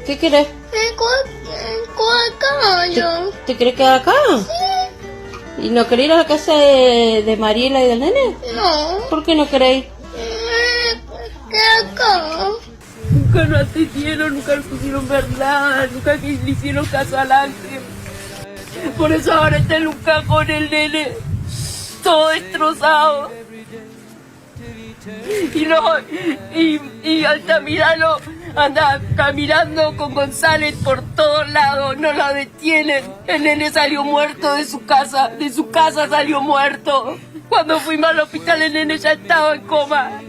¿Qué querés? Acá. ¿Te querés quedar acá? ¿Y no querés ir a la casa de Mariela y del nene? No. ¿Por qué no queréis? Acá. Nunca lo atendieron, nunca le pusieron verdad, nunca le hicieron caso al ángel. Por eso ahora está en un cajón el nene, todo destrozado. Y Altamirano anda caminando con González por todos lados, no lo detienen. El nene salió muerto de su casa salió muerto. Cuando fuimos al hospital el nene ya estaba en coma.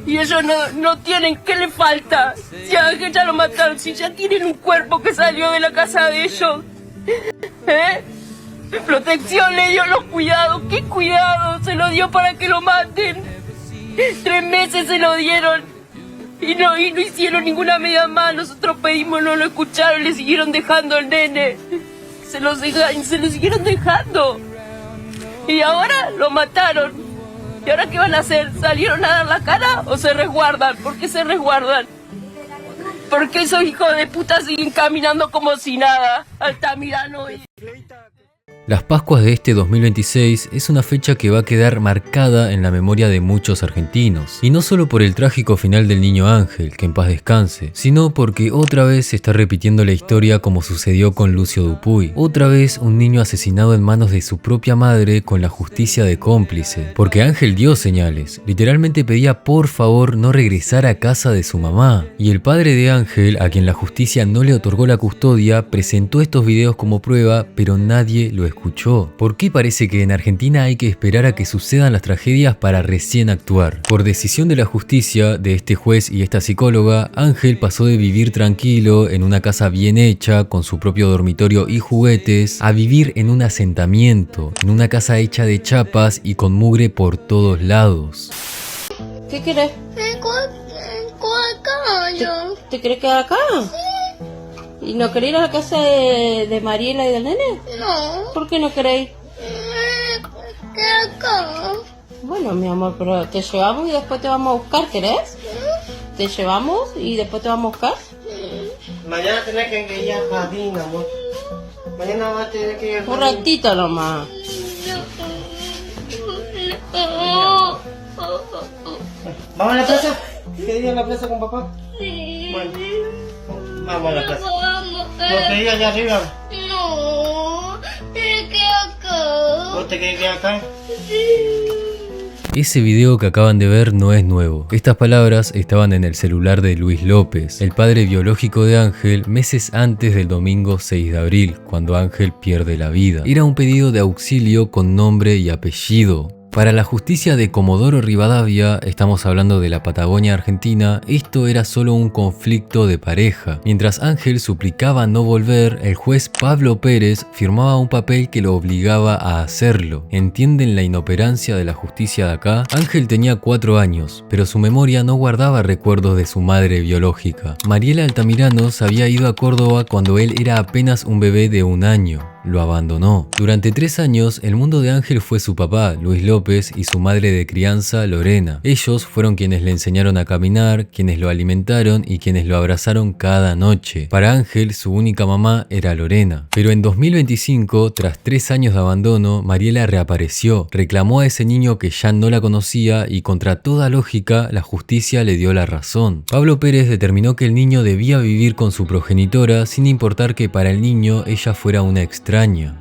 Y ellos no tienen, ¿qué le falta? Si a Ángel ya lo mataron, si ya tienen un cuerpo que salió de la casa de ellos. Protección le dio los cuidados, ¿qué cuidado? Se lo dio para que lo maten. 3 meses se lo dieron y no hicieron ninguna medida más. Nosotros pedimos, no lo escucharon, le siguieron dejando al nene. Se lo siguieron dejando. Y ahora lo mataron. ¿Y ahora qué van a hacer? ¿Salieron a dar la cara o se resguardan? ¿Por qué se resguardan? ¿Por qué esos hijos de puta siguen caminando como si nada? Altamirano y... Las Pascuas de este 2026 es una fecha que va a quedar marcada en la memoria de muchos argentinos. Y no solo por el trágico final del niño Ángel, que en paz descanse, sino porque otra vez se está repitiendo la historia como sucedió con Lucio Dupuy. Otra vez un niño asesinado en manos de su propia madre con la justicia de cómplice. Porque Ángel dio señales, literalmente pedía por favor no regresar a casa de su mamá. Y el padre de Ángel, a quien la justicia no le otorgó la custodia, presentó estos videos como prueba, pero nadie lo escuchó. ¿Por qué parece que en Argentina hay que esperar a que sucedan las tragedias para recién actuar? Por decisión de la justicia, de este juez y esta psicóloga, Ángel pasó de vivir tranquilo en una casa bien hecha, con su propio dormitorio y juguetes, a vivir en un asentamiento, en una casa hecha de chapas y con mugre por todos lados. ¿Qué querés? Acá. ¿Te querés quedar acá? ¿Y no querés ir a la casa de Mariela y del nene? No. ¿Por qué no queréis? Acá. Bueno, mi amor, pero te llevamos y después te vamos a buscar, ¿querés? Te llevamos y después te vamos a buscar. Mañana tenés que ir al jardín, amor. Mañana vas a tener que ir al Un jardín. ratito nomás. ¿Vamos a la plaza? ¿Quieres ir a la plaza con papá? Bueno, vamos a la plaza. ¿Vos querés ir allá arriba? No. Me quedo acá. ¿Vos te querés quedar acá? Ese video que acaban de ver no es nuevo. Estas palabras estaban en el celular de Luis López, el padre biológico de Ángel, meses antes del domingo 6 de abril, cuando Ángel pierde la vida. Era un pedido de auxilio con nombre y apellido. Para la justicia de Comodoro Rivadavia, estamos hablando de la Patagonia Argentina, esto era solo un conflicto de pareja. Mientras Ángel suplicaba no volver, el juez Pablo Pérez firmaba un papel que lo obligaba a hacerlo. ¿Entienden la inoperancia de la justicia de acá? Ángel tenía 4 años, pero su memoria no guardaba recuerdos de su madre biológica. Mariela Altamirano se había ido a Córdoba cuando él era apenas un bebé de 1 año. Lo abandonó. Durante 3 años, el mundo de Ángel fue su papá, Luis López, y su madre de crianza, Lorena. Ellos fueron quienes le enseñaron a caminar, quienes lo alimentaron y quienes lo abrazaron cada noche. Para Ángel, su única mamá era Lorena. Pero en 2025, tras 3 años de abandono, Mariela reapareció, reclamó a ese niño que ya no la conocía y contra toda lógica, la justicia le dio la razón. Pablo Pérez determinó que el niño debía vivir con su progenitora sin importar que para el niño ella fuera una extraña.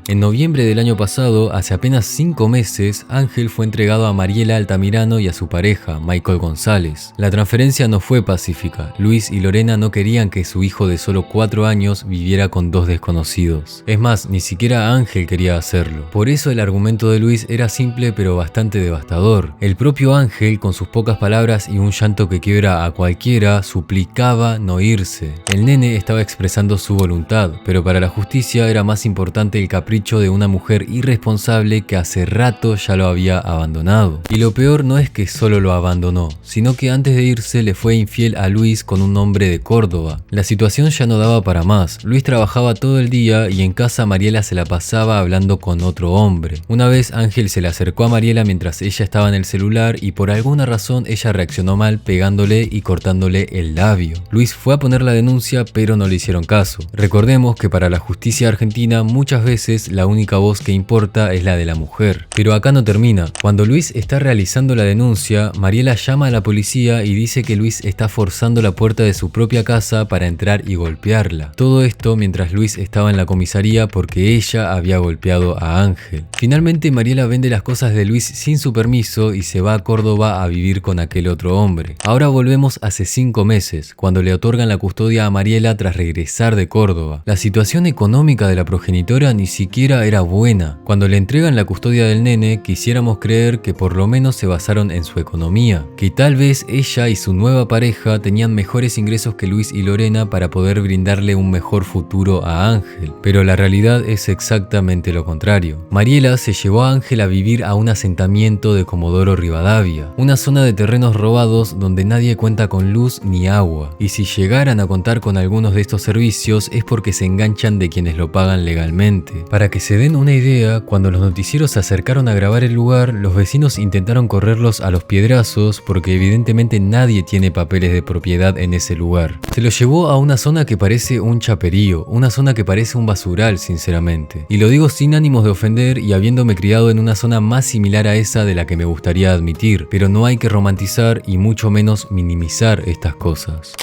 En noviembre del año pasado, hace apenas 5 meses, Ángel fue entregado a Mariela Altamirano y a su pareja, Michael González. La transferencia no fue pacífica. Luis y Lorena no querían que su hijo de solo 4 años viviera con 2 desconocidos. Es más, ni siquiera Ángel quería hacerlo. Por eso el argumento de Luis era simple pero bastante devastador. El propio Ángel, con sus pocas palabras y un llanto que quiebra a cualquiera, suplicaba no irse. El nene estaba expresando su voluntad, pero para la justicia era más importante importante el capricho de una mujer irresponsable que hace rato ya lo había abandonado. Y lo peor no es que solo lo abandonó, sino que antes de irse le fue infiel a Luis con un hombre de Córdoba. La situación ya no daba para más. Luis trabajaba todo el día y en casa Mariela se la pasaba hablando con otro hombre. Una vez Ángel se le acercó a Mariela mientras ella estaba en el celular y por alguna razón ella reaccionó mal pegándole y cortándole el labio. Luis fue a poner la denuncia pero no le hicieron caso. Recordemos que para la justicia argentina muchas veces la única voz que importa es la de la mujer. Pero acá no termina. Cuando Luis está realizando la denuncia, Mariela llama a la policía y dice que Luis está forzando la puerta de su propia casa para entrar y golpearla. Todo esto mientras Luis estaba en la comisaría porque ella había golpeado a Ángel. Finalmente Mariela vende las cosas de Luis sin su permiso y se va a Córdoba a vivir con aquel otro hombre. Ahora volvemos hace 5 meses, cuando le otorgan la custodia a Mariela tras regresar de Córdoba. La situación económica de la progenitora ni siquiera era buena. Cuando le entregan la custodia del nene, quisiéramos creer que por lo menos se basaron en su economía, que tal vez ella y su nueva pareja tenían mejores ingresos que Luis y Lorena para poder brindarle un mejor futuro a Ángel, pero la realidad es exactamente lo contrario. Mariela se llevó a Ángel a vivir a un asentamiento de Comodoro Rivadavia, una zona de terrenos robados donde nadie cuenta con luz ni agua, y si llegaran a contar con algunos de estos servicios es porque se enganchan de quienes lo pagan legalmente. Para que se den una idea, cuando los noticieros se acercaron a grabar el lugar, los vecinos intentaron correrlos a los piedrazos porque evidentemente nadie tiene papeles de propiedad en ese lugar. Se lo llevó a una zona que parece un chaperío, una zona que parece un basural sinceramente. Y lo digo sin ánimos de ofender y habiéndome criado en una zona más similar a esa de la que me gustaría admitir, pero no hay que romantizar y mucho menos minimizar estas cosas.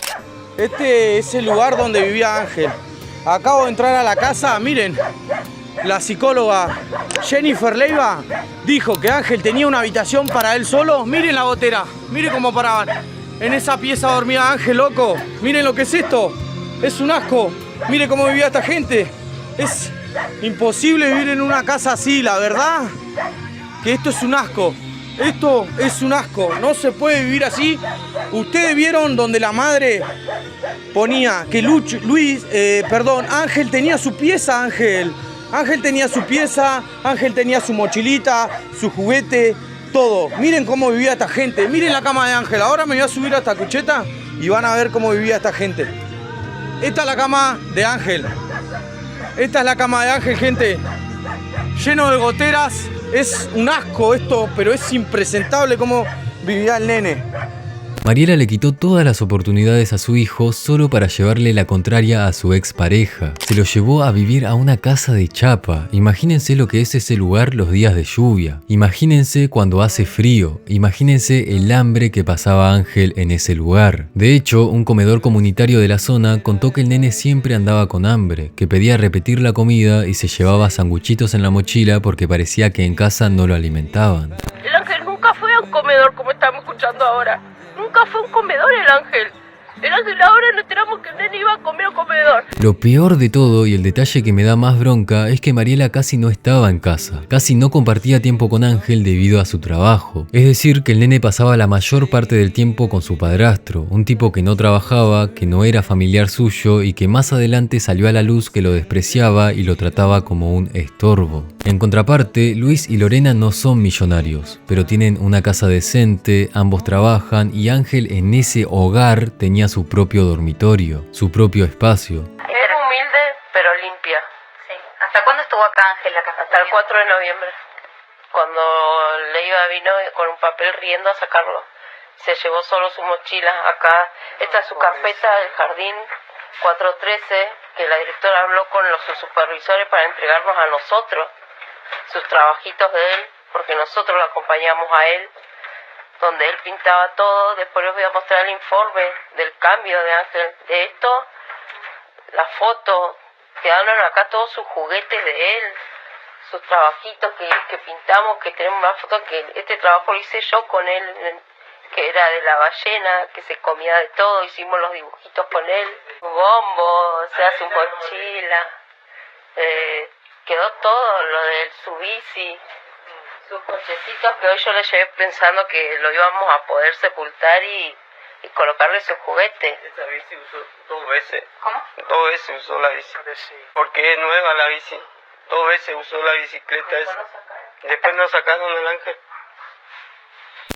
Este es el lugar donde vivía Ángel. Acabo de entrar a la casa, miren. La psicóloga Jennifer Leiva dijo que Ángel tenía una habitación para él solo. Miren la gotera, miren cómo paraban. En esa pieza dormía Ángel, loco. Miren lo que es esto. Es un asco. Miren cómo vivía esta gente. Es imposible vivir en una casa así, la verdad. Que esto es un asco. Esto es un asco. No se puede vivir así. Ustedes vieron donde la madre ponía que Ángel tenía su pieza, Ángel tenía su pieza, Ángel tenía su mochilita, su juguete, todo. Miren cómo vivía esta gente, miren la cama de Ángel. Ahora me voy a subir a esta cucheta y van a ver cómo vivía esta gente. Esta es la cama de Ángel. Esta es la cama de Ángel, gente. Lleno de goteras. Es un asco esto, pero es impresentable cómo vivía el nene. Mariela le quitó todas las oportunidades a su hijo solo para llevarle la contraria a su expareja. Se lo llevó a vivir a una casa de chapa. Imagínense lo que es ese lugar los días de lluvia. Imagínense cuando hace frío. Imagínense el hambre que pasaba Ángel en ese lugar. De hecho, un comedor comunitario de la zona contó que el nene siempre andaba con hambre, que pedía repetir la comida y se llevaba sanguchitos en la mochila porque parecía que en casa no lo alimentaban. El Ángel nunca fue a un comedor como estamos escuchando ahora. Nunca fue un comedor el Ángel. El Ángel ahora nos enteramos que el nene iba a comer a un comedor. Lo peor de todo y el detalle que me da más bronca es que Mariela casi no estaba en casa. Casi no compartía tiempo con Ángel debido a su trabajo. Es decir, que el nene pasaba la mayor parte del tiempo con su padrastro, un tipo que no trabajaba, que no era familiar suyo y que más adelante salió a la luz que lo despreciaba y lo trataba como un estorbo. En contraparte, Luis y Lorena no son millonarios, pero tienen una casa decente, ambos trabajan y Ángel en ese hogar tenía su propio dormitorio, su propio espacio. Era humilde, pero limpia. Sí. ¿Hasta cuándo estuvo acá Ángel la casa? Hasta el 4 de noviembre. Cuando Leiva vino con un papel riendo a sacarlo. Se llevó solo su mochila. Acá, esta es su carpeta del jardín 413, que la directora habló con sus supervisores para entregarnos a nosotros sus trabajitos de él, porque nosotros lo acompañamos a él, donde él pintaba todo. Después les voy a mostrar el informe del cambio de Ángel. De esto, la foto, quedaron acá todos sus juguetes de él, sus trabajitos que pintamos, que tenemos más fotos, que este trabajo lo hice yo con él, que era de la ballena, que se comía de todo, hicimos los dibujitos con él, su bombo, o sea, su mochila, quedó todo, lo de su bici, sus cochecitos, que hoy yo le llevé pensando que lo íbamos a poder sepultar y colocarle sus juguetes. Esa bici usó 2 veces. ¿Cómo? 2 veces usó la bici. Porque es nueva la bici. 2 veces usó la bicicleta esa. Después nos sacaron al Ángel.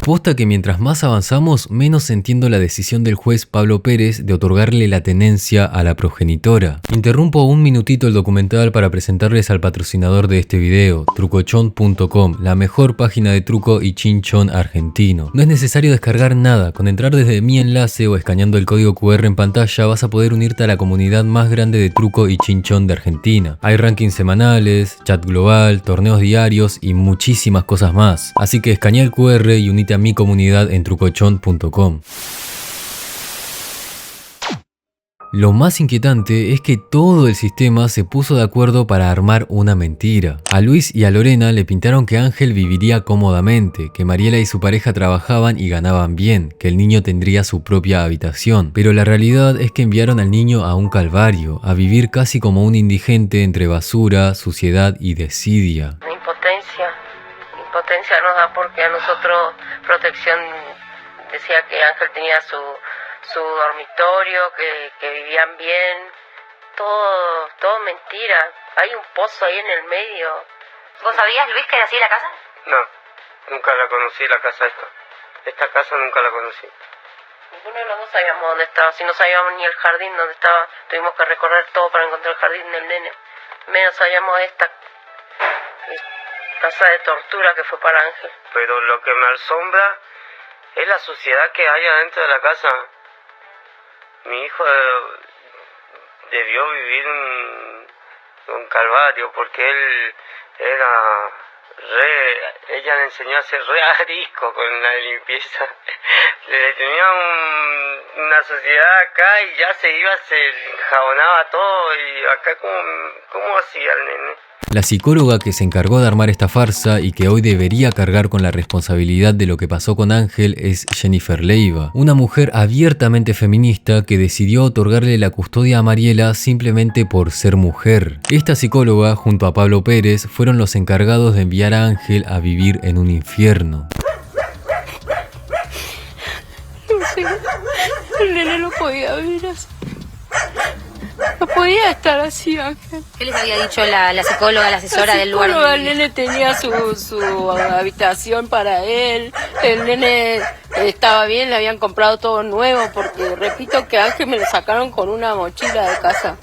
Posta que mientras más avanzamos, menos entiendo la decisión del juez Pablo Pérez de otorgarle la tenencia a la progenitora. Interrumpo un minutito el documental para presentarles al patrocinador de este video, trucochon.com, la mejor página de truco y chinchón argentino. No es necesario descargar nada, con entrar desde mi enlace o escaneando el código QR en pantalla vas a poder unirte a la comunidad más grande de truco y chinchón de Argentina. Hay rankings semanales, chat global, torneos diarios y muchísimas cosas más. Así que escanea el QR y unite a mi comunidad en trucochon.com. Lo más inquietante es que todo el sistema se puso de acuerdo para armar una mentira. A Luis y a Lorena le pintaron que Ángel viviría cómodamente, que Mariela y su pareja trabajaban y ganaban bien, que el niño tendría su propia habitación. Pero la realidad es que enviaron al niño a un calvario, a vivir casi como un indigente entre basura, suciedad y desidia. Impotencia nos da porque a nosotros Protección decía que Ángel tenía su dormitorio, que vivían bien, todo mentira. Hay un pozo ahí en el medio. ¿Vos sabías, Luis, que era así la casa? No, nunca la conocí, la casa esta. Esta casa nunca la conocí. Ninguno de los dos sabíamos dónde estaba, si no sabíamos ni el jardín donde estaba, tuvimos que recorrer todo para encontrar el jardín del nene. Menos sabíamos de esta casa de tortura que fue para Ángel. Pero lo que me asombra es la suciedad que hay adentro de la casa. Mi hijo debió vivir un calvario porque él era ella le enseñó a ser re arisco con la limpieza. Le tenía una suciedad acá y ya se iba, se enjabonaba todo y acá ¿cómo hacía el nene? La psicóloga que se encargó de armar esta farsa y que hoy debería cargar con la responsabilidad de lo que pasó con Ángel es Jennifer Leiva, una mujer abiertamente feminista que decidió otorgarle la custodia a Mariela simplemente por ser mujer. Esta psicóloga, junto a Pablo Pérez, fueron los encargados de enviar a Ángel a vivir en un infierno. El nene no podía vivir así. No podía estar así, Ángel. ¿Qué les había dicho la psicóloga, la asesora del lugar? El nene tenía su habitación para él. El nene estaba bien, le habían comprado todo nuevo. Porque repito que a Ángel me lo sacaron con una mochila de casa.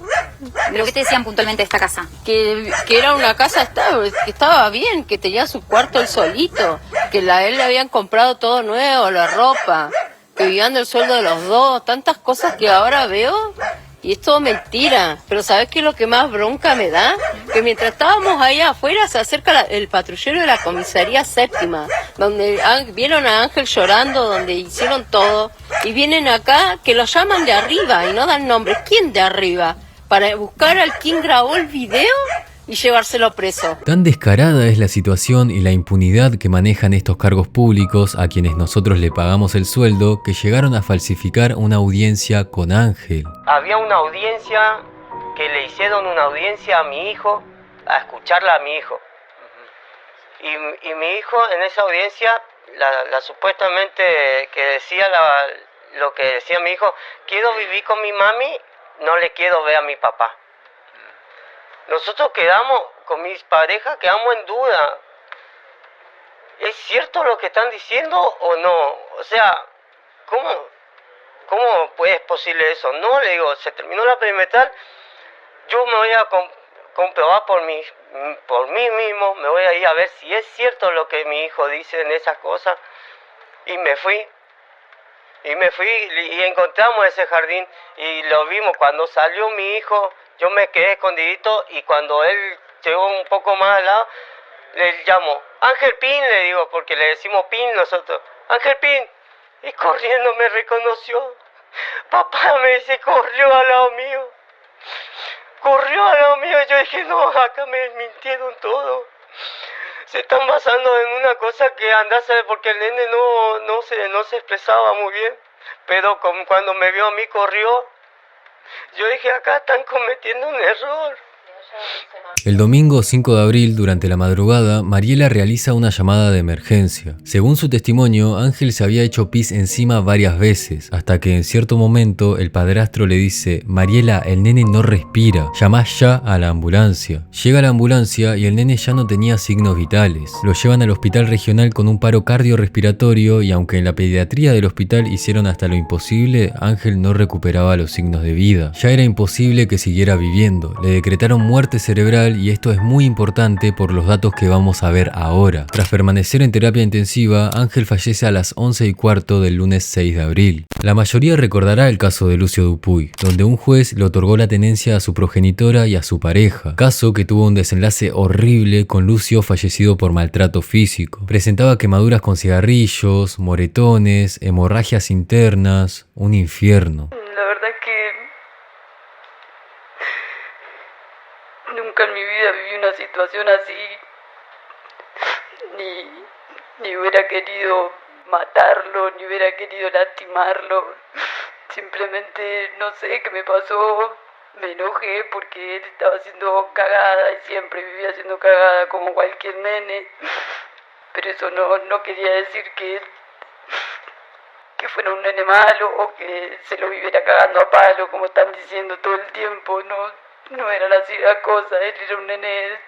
¿Pero qué te decían puntualmente de esta casa? Que era una casa que estaba bien, que tenía su cuarto él solito. Que a él le habían comprado todo nuevo, la ropa. Que vivían del sueldo de los dos. Tantas cosas que ahora veo. Y es todo mentira. Pero ¿sabes qué es lo que más bronca me da? Que mientras estábamos ahí afuera se acerca el patrullero de la comisaría séptima, donde vieron a Ángel llorando, donde hicieron todo, y vienen acá que lo llaman de arriba y no dan nombre. ¿Quién de arriba? Para buscar al quien grabó el video y llevárselo preso. Tan descarada es la situación y la impunidad que manejan estos cargos públicos a quienes nosotros le pagamos el sueldo que llegaron a falsificar una audiencia con Ángel. Había una audiencia que le hicieron una audiencia a mi hijo, a escucharla a mi hijo. Y mi hijo en esa audiencia, la supuestamente que decía lo que decía mi hijo, quiero vivir con mi mami, no le quiero ver a mi papá. Nosotros quedamos, con mis parejas, quedamos en duda. ¿Es cierto lo que están diciendo o no? O sea, ¿cómo es posible eso? No, le digo, se terminó la perimetral, yo me voy a comprobar por mí mismo, me voy a ir a ver si es cierto lo que mi hijo dice en esas cosas. Y me fui y encontramos ese jardín y lo vimos. Cuando salió mi hijo, yo me quedé escondidito y cuando él llegó un poco más al lado, le llamo, Ángel Pin, le digo, porque le decimos Pin nosotros, Ángel Pin, y corriendo me reconoció. Papá, me dice, corrió al lado mío. Yo dije, no, acá me mintieron todo. Se están basando en una cosa que andás a ver, porque el nene no se expresaba muy bien. Pero cuando me vio a mí corrió. Yo dije, acá están cometiendo un error. El domingo 5 de abril, durante la madrugada, Mariela realiza una llamada de emergencia. Según su testimonio, Ángel se había hecho pis encima varias veces, hasta que en cierto momento el padrastro le dice: Mariela, el nene no respira, llamá ya a la ambulancia. Llega la ambulancia y el nene ya no tenía signos vitales. Lo llevan al hospital regional con un paro cardiorrespiratorio y aunque en la pediatría del hospital hicieron hasta lo imposible, Ángel no recuperaba los signos de vida. Ya era imposible que siguiera viviendo. Le decretaron muerte cerebral y esto es muy importante por los datos que vamos a ver ahora. Tras permanecer en terapia intensiva, Ángel fallece a las 11:15 del lunes 6 de abril. La mayoría recordará el caso de Lucio Dupuy, donde un juez le otorgó la tenencia a su progenitora y a su pareja, caso que tuvo un desenlace horrible con Lucio fallecido por maltrato físico. Presentaba quemaduras con cigarrillos, moretones, hemorragias internas, un infierno. La verdad es que nunca en mi vida viví una situación así, ni hubiera querido matarlo, ni hubiera querido lastimarlo. Simplemente no sé qué me pasó, me enojé porque él estaba haciendo cagada y siempre vivía haciendo cagada como cualquier nene. Pero eso no quería decir que fuera un nene malo o que se lo viviera cagando a palo como están diciendo todo el tiempo. No eran así las cosas. Él era un nene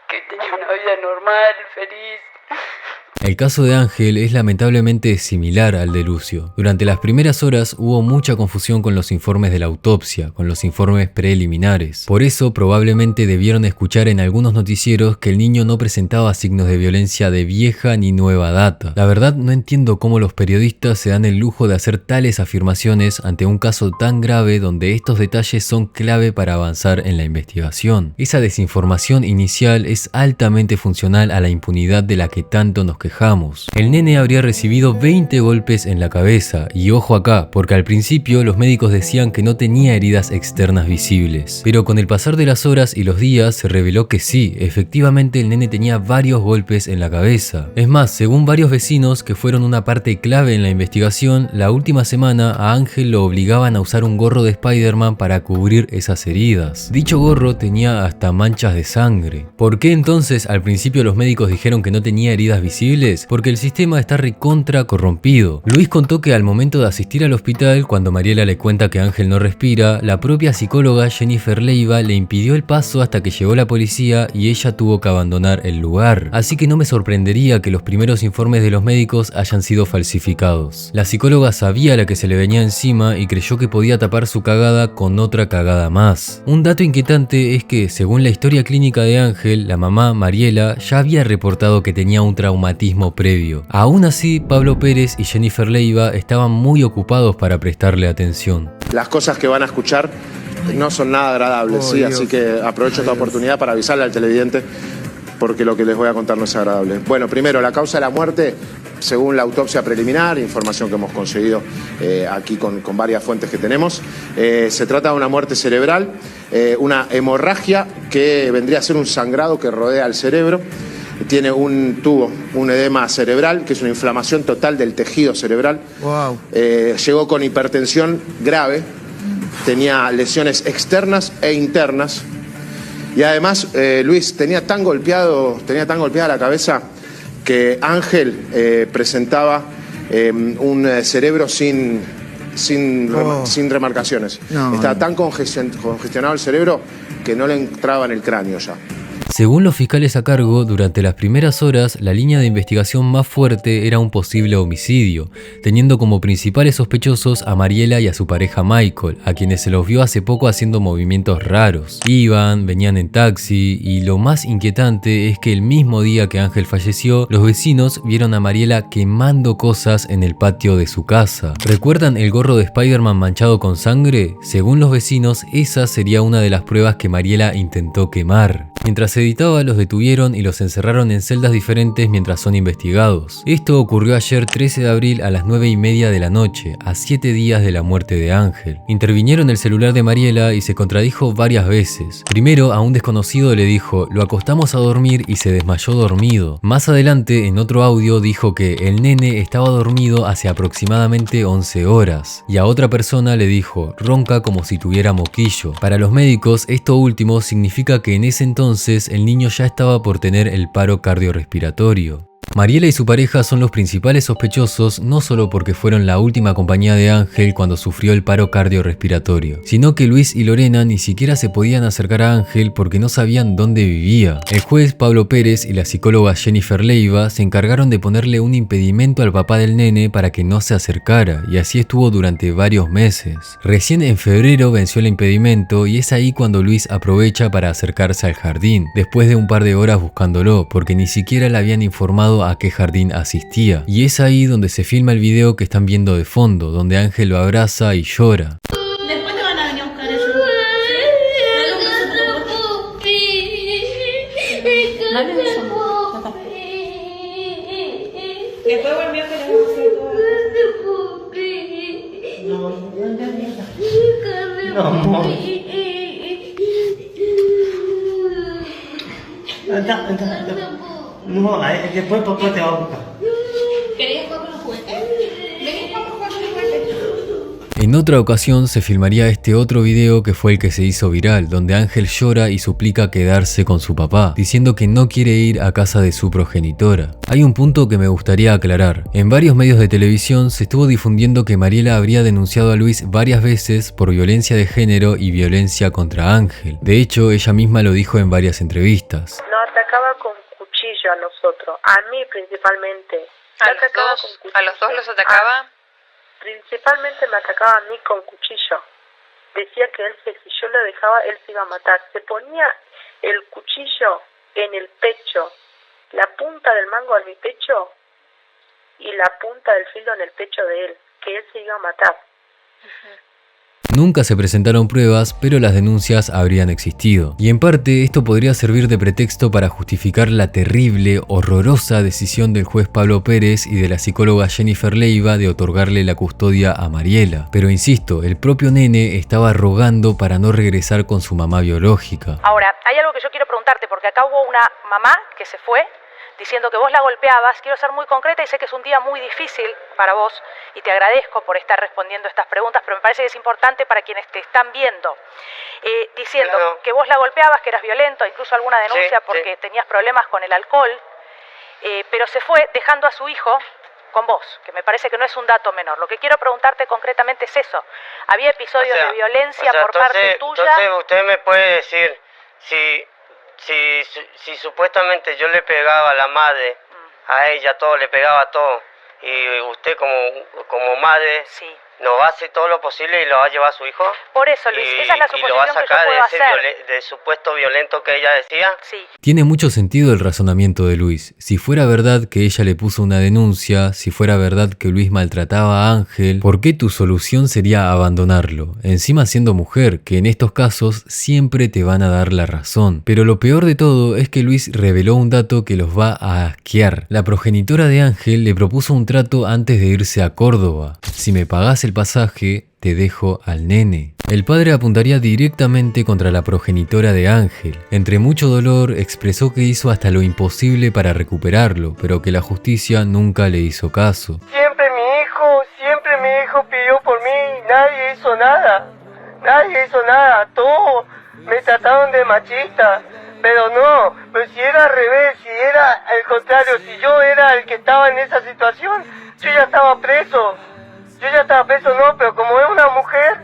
que tenía una vida normal, feliz. El caso de Ángel es lamentablemente similar al de Lucio. Durante las primeras horas hubo mucha confusión con los informes de la autopsia, con los informes preliminares. Por eso probablemente debieron escuchar en algunos noticieros que el niño no presentaba signos de violencia de vieja ni nueva data. La verdad no entiendo cómo los periodistas se dan el lujo de hacer tales afirmaciones ante un caso tan grave donde estos detalles son clave para avanzar en la investigación. Esa desinformación inicial es altamente funcional a la impunidad de la que tanto nos quejamos. El nene habría recibido 20 golpes en la cabeza y ojo acá, porque al principio los médicos decían que no tenía heridas externas visibles, pero con el pasar de las horas y los días se reveló que sí, efectivamente el nene tenía varios golpes en la cabeza. Es más, según varios vecinos que fueron una parte clave en la investigación, la última semana a Ángel lo obligaban a usar un gorro de Spider-Man para cubrir esas heridas. Dicho gorro tenía hasta manchas de sangre. ¿Por qué entonces al principio los médicos dijeron que no tenía heridas visibles? Porque el sistema está recontra corrompido. Luis contó que al momento de asistir al hospital, cuando Mariela le cuenta que Ángel no respira, la propia psicóloga Jennifer Leiva le impidió el paso hasta que llegó la policía y ella tuvo que abandonar el lugar. Así que no me sorprendería que los primeros informes de los médicos hayan sido falsificados. La psicóloga sabía la que se le venía encima y creyó que podía tapar su cagada con otra cagada más. Un dato inquietante es que, según la historia clínica de Ángel, la mamá, Mariela, ya había reportado que tenía un traumatismo previo. Aún así, Pablo Pérez y Jennifer Leiva estaban muy ocupados para prestarle atención. Las cosas que van a escuchar no son nada agradables, ¿sí? Así que aprovecho esta oportunidad para avisarle al televidente porque lo que les voy a contar no es agradable. Bueno, primero, la causa de la muerte, según la autopsia preliminar, información que hemos conseguido aquí con varias fuentes que tenemos, se trata de una muerte cerebral, una hemorragia que vendría a ser un sangrado que rodea el cerebro. Tiene un tubo, un edema cerebral, que es una inflamación total del tejido cerebral. Wow. Llegó con hipertensión grave, tenía lesiones externas e internas. Y además, Luis, tenía tan golpeada la cabeza que Ángel presentaba un cerebro sin remarcaciones. Estaba tan congestionado el cerebro que no le entraba en el cráneo ya. Según los fiscales a cargo, durante las primeras horas, la línea de investigación más fuerte era un posible homicidio, teniendo como principales sospechosos a Mariela y a su pareja Michael, a quienes se los vio hace poco haciendo movimientos raros. Iban, venían en taxi, y lo más inquietante es que el mismo día que Ángel falleció, los vecinos vieron a Mariela quemando cosas en el patio de su casa. ¿Recuerdan el gorro de Spider-Man manchado con sangre? Según los vecinos, esa sería una de las pruebas que Mariela intentó quemar. Mientras se editaba los detuvieron y los encerraron en celdas diferentes mientras son investigados. Esto ocurrió ayer 13 de abril a las 9:30 de la noche, a 7 días de la muerte de Ángel. Intervinieron el celular de Mariela y se contradijo varias veces. Primero, a un desconocido le dijo, lo acostamos a dormir y se desmayó dormido. Más adelante, en otro audio, dijo que el nene estaba dormido hace aproximadamente 11 horas. Y a otra persona le dijo, ronca como si tuviera moquillo. Para los médicos, esto último significa que en ese entonces el niño ya estaba por tener el paro cardiorrespiratorio. Mariela y su pareja son los principales sospechosos no solo porque fueron la última compañía de Ángel cuando sufrió el paro cardiorrespiratorio, sino que Luis y Lorena ni siquiera se podían acercar a Ángel porque no sabían dónde vivía. El juez Pablo Pérez y la psicóloga Jennifer Leiva se encargaron de ponerle un impedimento al papá del nene para que no se acercara, y así estuvo durante varios meses. Recién en febrero venció el impedimento y es ahí cuando Luis aprovecha para acercarse al jardín, después de un par de horas buscándolo, porque ni siquiera le habían informado a qué jardín asistía. Y es ahí donde se filma el video que están viendo de fondo, donde Ángel lo abraza y llora. Después te van a venir a buscar eso. Después volvió que le vamos a hacer todo. No, amor. Anda. No, después papá te va a buscar. ¿Querías jugar con los juguetes? Vení a jugar con los juguetes. En otra ocasión se filmaría este otro video que fue el que se hizo viral, donde Ángel llora y suplica quedarse con su papá, diciendo que no quiere ir a casa de su progenitora. Hay un punto que me gustaría aclarar. En varios medios de televisión se estuvo difundiendo que Mariela habría denunciado a Luis varias veces por violencia de género y violencia contra Ángel. De hecho, ella misma lo dijo en varias entrevistas. Nos atacaba con cuchillo a nosotros, a mí principalmente. ¿A los dos los atacaba? Principalmente me atacaba a mí con cuchillo. Decía que si yo lo dejaba, él se iba a matar. Se ponía el cuchillo en el pecho, la punta del mango en mi pecho y la punta del filo en el pecho de él, que él se iba a matar. Nunca se presentaron pruebas, pero las denuncias habrían existido. Y en parte esto podría servir de pretexto para justificar la terrible, horrorosa decisión del juez Pablo Pérez y de la psicóloga Jennifer Leiva de otorgarle la custodia a Mariela. Pero insisto, el propio nene estaba rogando para no regresar con su mamá biológica. Ahora, hay algo que yo quiero preguntarte, porque acá hubo una mamá que se fue diciendo que vos la golpeabas. Quiero ser muy concreta y sé que es un día muy difícil para vos y te agradezco por estar respondiendo estas preguntas, pero me parece que es importante para quienes te están viendo. Diciendo que vos la golpeabas, que eras violento, incluso alguna denuncia porque tenías problemas con el alcohol, pero se fue dejando a su hijo con vos, que me parece que no es un dato menor. Lo que quiero preguntarte concretamente es eso. ¿Había episodios de violencia por parte tuya? Entonces usted me puede decir si supuestamente yo le pegaba a la madre, a ella todo, le pegaba todo, y usted como madre no va a hacer todo lo posible y lo va a llevar a su hijo. Por eso, Luis, esa es la suposición y lo va a sacar que yo puedo hacer. de supuesto violento que ella decía. Sí. Tiene mucho sentido el razonamiento de Luis. Si fuera verdad que ella le puso una denuncia, si fuera verdad que Luis maltrataba a Ángel, ¿por qué tu solución sería abandonarlo? Encima siendo mujer, que en estos casos siempre te van a dar la razón. Pero lo peor de todo es que Luis reveló un dato que los va a asquear. La progenitora de Ángel le propuso un trato antes de irse a Córdoba. Si me pagás el pasaje, te dejo al nene. El padre apuntaría directamente contra la progenitora de Ángel. Entre mucho dolor expresó que hizo hasta lo imposible para recuperarlo, pero que la justicia nunca le hizo caso. Siempre mi hijo pidió por mí, nadie hizo nada, todos me trataron de machista, pero si era al revés, si era al contrario, si yo era el que estaba en esa situación, yo ya estaba preso, pero como es una mujer,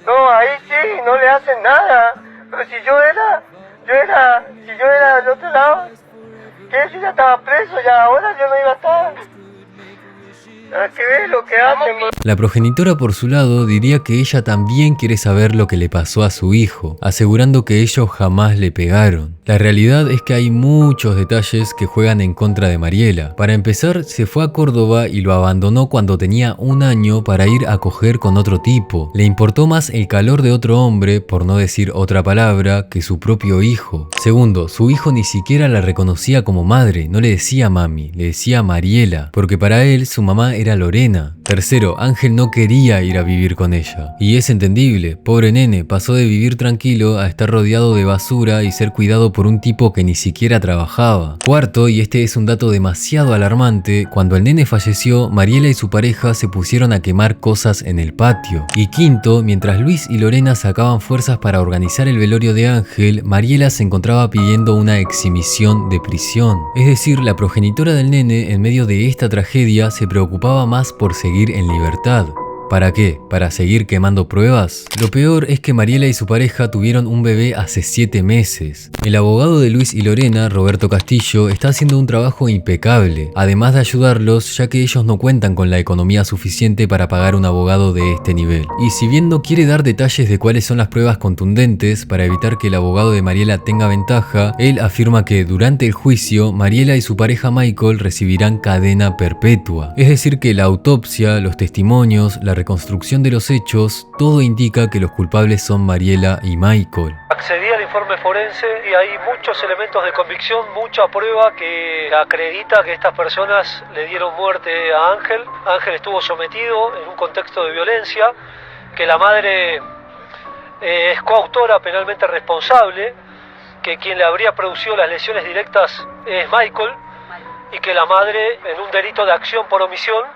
ahí sí, no le hacen nada, pero si yo era del otro lado, que yo ya estaba preso, ya ahora yo no iba a estar. ¿Qué ves lo que hacen? La progenitora por su lado diría que ella también quiere saber lo que le pasó a su hijo, asegurando que ellos jamás le pegaron. La realidad es que hay muchos detalles que juegan en contra de Mariela. Para empezar, se fue a Córdoba y lo abandonó cuando tenía 1 año para ir a coger con otro tipo. Le importó más el calor de otro hombre, por no decir otra palabra, que su propio hijo. Segundo, su hijo ni siquiera la reconocía como madre, no le decía mami, le decía Mariela, porque para él su mamá era Lorena. Tercero, Ángel no quería ir a vivir con ella. Y es entendible, pobre nene, pasó de vivir tranquilo a estar rodeado de basura y ser cuidado por un tipo que ni siquiera trabajaba. Cuarto, y este es un dato demasiado alarmante, cuando el nene falleció, Mariela y su pareja se pusieron a quemar cosas en el patio. Y quinto, mientras Luis y Lorena sacaban fuerzas para organizar el velorio de Ángel, Mariela se encontraba pidiendo una exhibición de prisión. Es decir, la progenitora del nene, en medio de esta tragedia, se preocupaba más por seguir en libertad. ¿Para qué? ¿Para seguir quemando pruebas? Lo peor es que Mariela y su pareja tuvieron un bebé hace 7 meses. El abogado de Luis y Lorena, Roberto Castillo, está haciendo un trabajo impecable, además de ayudarlos ya que ellos no cuentan con la economía suficiente para pagar un abogado de este nivel. Y si bien no quiere dar detalles de cuáles son las pruebas contundentes para evitar que el abogado de Mariela tenga ventaja, él afirma que durante el juicio, Mariela y su pareja Michael recibirán cadena perpetua. Es decir que la autopsia, los testimonios, la reconstrucción de los hechos, todo indica que los culpables son Mariela y Michael. Accedí al informe forense y hay muchos elementos de convicción, mucha prueba que acredita que estas personas le dieron muerte a Ángel. Ángel estuvo sometido en un contexto de violencia, que la madre es coautora penalmente responsable, que quien le habría producido las lesiones directas es Michael y que la madre, en un delito de acción por omisión,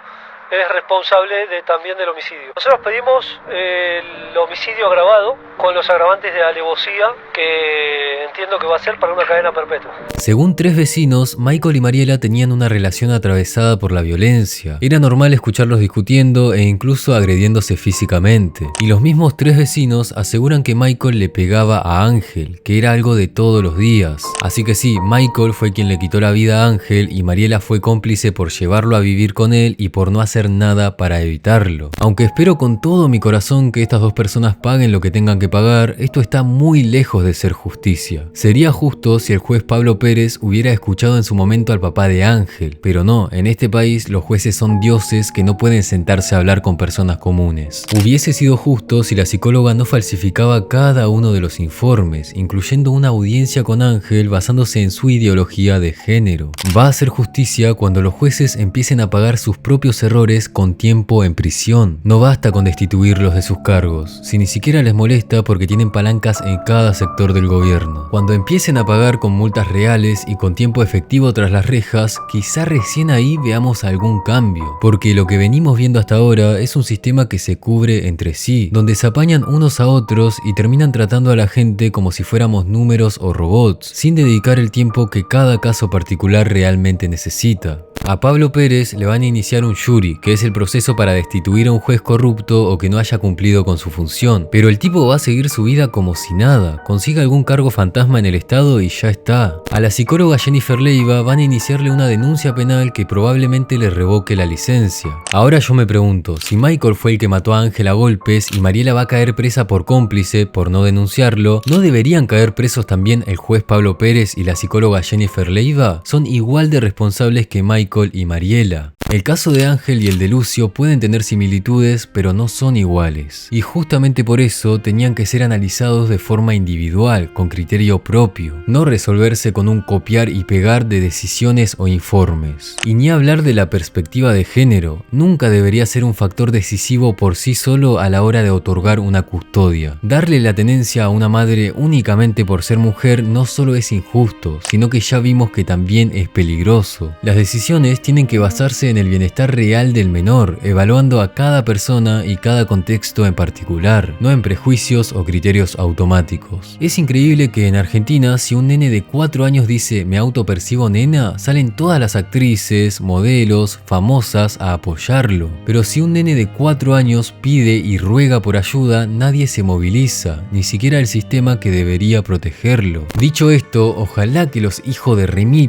es responsable también del homicidio. Nosotros pedimos el homicidio agravado con los agravantes de alevosía, que entiendo que va a ser para una cadena perpetua. Según 3 vecinos, Michael y Mariela tenían una relación atravesada por la violencia. Era normal escucharlos discutiendo e incluso agrediéndose físicamente. Y los mismos 3 vecinos aseguran que Michael le pegaba a Ángel, que era algo de todos los días. Así que sí, Michael fue quien le quitó la vida a Ángel y Mariela fue cómplice por llevarlo a vivir con él y por no hacer nada para evitarlo. Aunque espero con todo mi corazón que estas 2 personas paguen lo que tengan que pagar, esto está muy lejos de ser justicia. Sería justo si el juez Pablo Pérez hubiera escuchado en su momento al papá de Ángel, pero no, en este país los jueces son dioses que no pueden sentarse a hablar con personas comunes. Hubiese sido justo si la psicóloga no falsificaba cada uno de los informes, incluyendo una audiencia con Ángel basándose en su ideología de género. Va a ser justicia cuando los jueces empiecen a pagar sus propios errores con tiempo en prisión. No basta con destituirlos de sus cargos, si ni siquiera les molesta porque tienen palancas en cada sector del gobierno. Cuando empiecen a pagar con multas reales y con tiempo efectivo tras las rejas, quizá recién ahí veamos algún cambio, porque lo que venimos viendo hasta ahora es un sistema que se cubre entre sí, donde se apañan unos a otros y terminan tratando a la gente como si fuéramos números o robots, sin dedicar el tiempo que cada caso particular realmente necesita. A Pablo Pérez le van a iniciar un jury, que es el proceso para destituir a un juez corrupto o que no haya cumplido con su función. Pero el tipo va a seguir su vida como si nada, consiga algún cargo fantasma en el estado y ya está. A la psicóloga Jennifer Leiva van a iniciarle una denuncia penal que probablemente le revoque la licencia. Ahora yo me pregunto, si Michael fue el que mató a Ángel a golpes y Mariela va a caer presa por cómplice, por no denunciarlo, ¿no deberían caer presos también el juez Pablo Pérez y la psicóloga Jennifer Leiva? Son igual de responsables que Michael y Mariela. El caso de Ángel y el de Lucio pueden tener similitudes, pero no son iguales. Y justamente por eso tenían que ser analizados de forma individual, con criterio propio, no resolverse con un copiar y pegar de decisiones o informes. Y ni hablar de la perspectiva de género, nunca debería ser un factor decisivo por sí solo a la hora de otorgar una custodia. Darle la tenencia a una madre únicamente por ser mujer no solo es injusto, sino que ya vimos que también es peligroso. Las decisiones tienen que basarse en el bienestar real del menor, evaluando a cada persona y cada contexto en particular, no en prejuicios o criterios automáticos. Es increíble que en Argentina, si un nene de 4 años dice "me autopercibo nena", salen todas las actrices, modelos, famosas a apoyarlo. Pero si un nene de 4 años pide y ruega por ayuda, nadie se moviliza, ni siquiera el sistema que debería protegerlo. Dicho esto, ojalá que los hijos de remil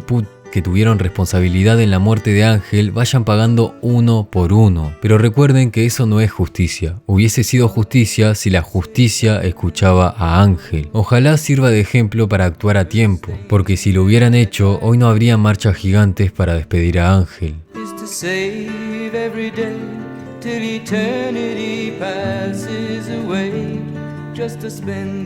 que tuvieron responsabilidad en la muerte de Ángel vayan pagando uno por uno. Pero recuerden que eso no es justicia. Hubiese sido justicia si la justicia escuchaba a Ángel. Ojalá sirva de ejemplo para actuar a tiempo, porque si lo hubieran hecho, hoy no habría marchas gigantes para despedir a Ángel.